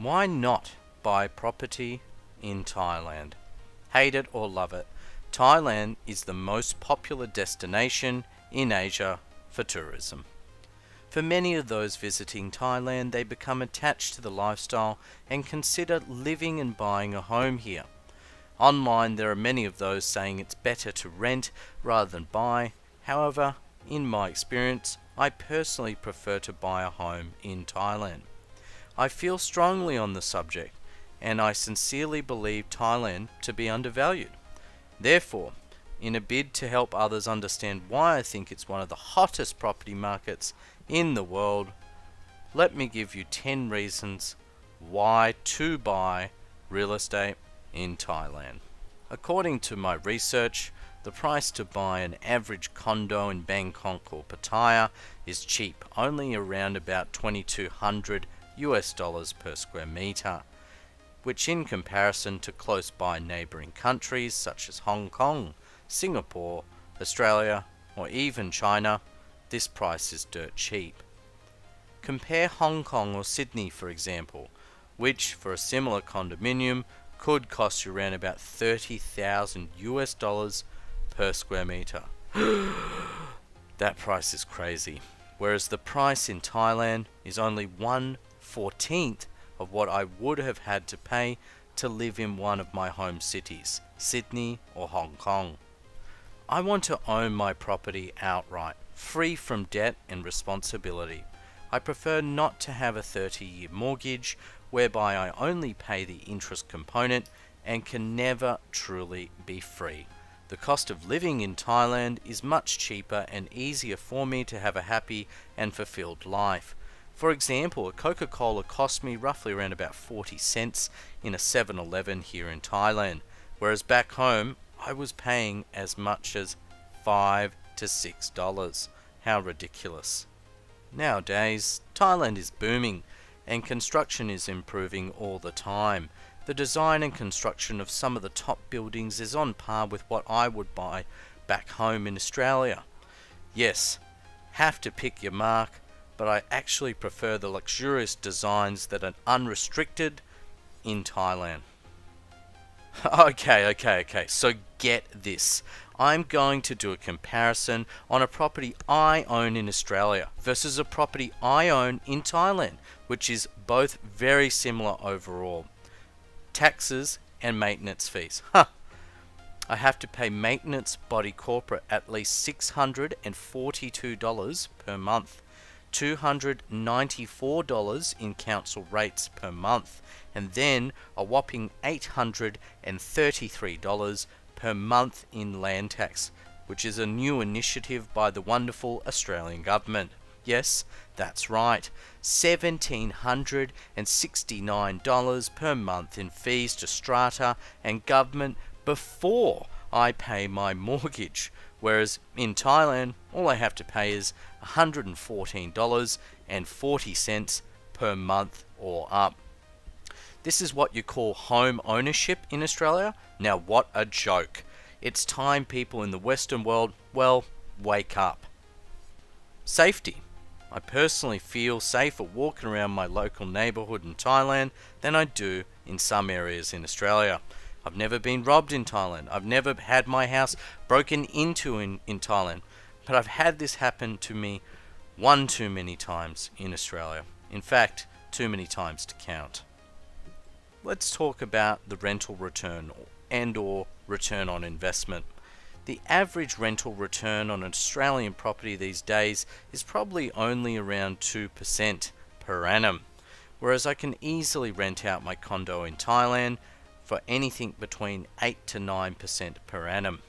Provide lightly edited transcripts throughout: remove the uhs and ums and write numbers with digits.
Why not buy property in Thailand? Hate it or love it, Thailand is the most popular destination in Asia for tourism. For many of those visiting Thailand, they become attached to the lifestyle and consider living and buying a home here. Online, there are many of those saying it's better to rent rather than buy. However, in my experience, I personally prefer to buy a home in Thailand. I feel strongly on the subject, and I sincerely believe Thailand to be undervalued. Therefore, in a bid to help others understand why I think it's one of the hottest property markets in the world, let me give you 10 reasons why to buy real estate in Thailand. According to my research, the price to buy an average condo in Bangkok or Pattaya is cheap, only around about $2,200 per square meter, which in comparison to close by neighbouring countries such as Hong Kong, Singapore, Australia, or even China, this price is dirt cheap. Compare Hong Kong or Sydney, for example, which for a similar condominium could cost you around about $30,000 per square meter. That price is crazy. Whereas the price in Thailand is only 1/14 of what I would have had to pay to live in one of my home cities, Sydney or Hong Kong. I want to own my property outright, free from debt and responsibility. I prefer not to have a 30-year mortgage whereby I only pay the interest component and can never truly be free. The cost of living in Thailand is much cheaper and easier for me to have a happy and fulfilled life. For example, a Coca-Cola cost me roughly around about 40 cents in a 7-Eleven here in Thailand, whereas back home I was paying as much as $5 to $6. How ridiculous. Nowadays, Thailand is booming and construction is improving all the time. The design and construction of some of the top buildings is on par with what I would buy back home in Australia. Yes, have to pick your mark, but I actually prefer the luxurious designs that are unrestricted in Thailand. Okay, so get this. I'm going to do a comparison on a property I own in Australia versus a property I own in Thailand, which is both very similar overall. Taxes and maintenance fees. I have to pay maintenance body corporate at least $642 per month, $294 in council rates per month, and then a whopping $833 per month in land tax, which is a new initiative by the wonderful Australian government. Yes, that's right, $1,769 per month in fees to strata and government before I pay my mortgage, whereas in Thailand all I have to pay is $114.40 per month or up. This is what you call home ownership in Australia? Now what a joke. It's time people in the Western world, well, wake up. Safety. I personally feel safer walking around my local neighbourhood in Thailand than I do in some areas in Australia. I've never been robbed in Thailand. I've never had my house broken into in Thailand. But I've had this happen to me one too many times in Australia. In fact, too many times to count. Let's talk about the rental return and/or return on investment. The average rental return on an Australian property these days is probably only around 2% per annum, whereas I can easily rent out my condo in Thailand for anything between 8 to 9% per annum.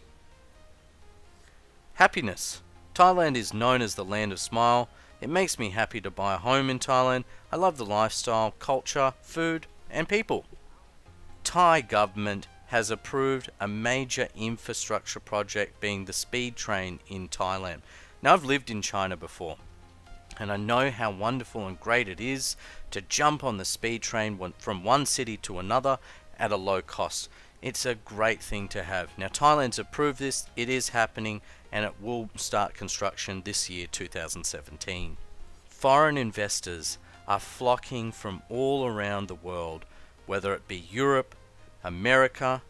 Happiness. Thailand is known as the land of smile. It makes me happy to buy a home in Thailand. I love the lifestyle, culture, food, and people. Thai government has approved a major infrastructure project being the speed train in Thailand. Now I've lived in China before and I know how wonderful and great it is to jump on the speed train from one city to another at a low cost. It's a great thing to have. Now Thailand's approved this, it is happening, and it will start construction this year, 2017. Foreign investors are flocking from all around the world, whether it be Europe, America,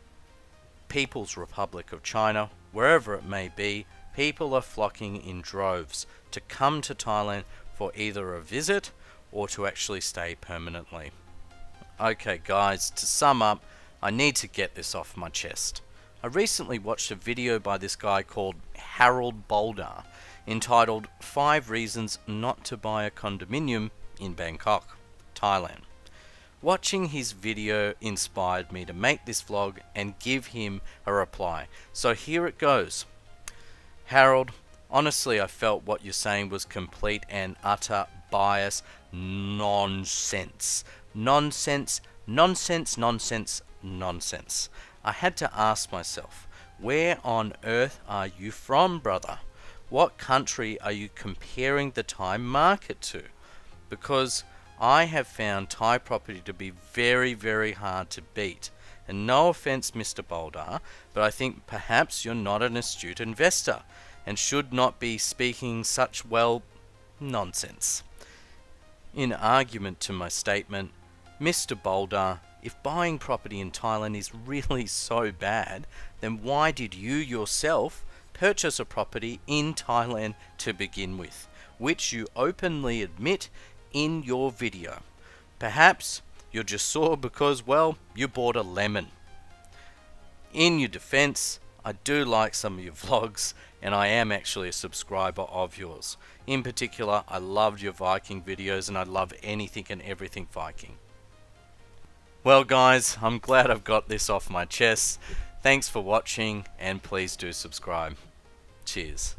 People's Republic of China, wherever it may be. People are flocking in droves to come to Thailand for either a visit or to actually stay permanently. Okay guys, to sum up, I need to get this off my chest. I recently watched a video by this guy called Harold Boulder entitled 5 Reasons Not to Buy a Condominium in Bangkok, Thailand. Watching his video inspired me to make this vlog and give him a reply. So here it goes. Harold, honestly I felt what you're saying was complete and utter bias nonsense. Nonsense, nonsense, nonsense, nonsense. I had to ask myself, where on earth are you from, brother? What country are you comparing the Thai market to? Because I have found Thai property to be very, very hard to beat. And no offense, Mr. Boulder, but I think perhaps you're not an astute investor and should not be speaking such, well, nonsense. In argument to my statement, Mr. Boulder, if buying property in Thailand is really so bad, then why did you yourself purchase a property in Thailand to begin with, which you openly admit in your video? Perhaps you're just sore because, well, you bought a lemon. In your defense, I do like some of your vlogs, and I am actually a subscriber of yours. In particular, I loved your Viking videos, and I love anything and everything Viking. Well guys, I'm glad I've got this off my chest. Thanks for watching, and please do subscribe. Cheers.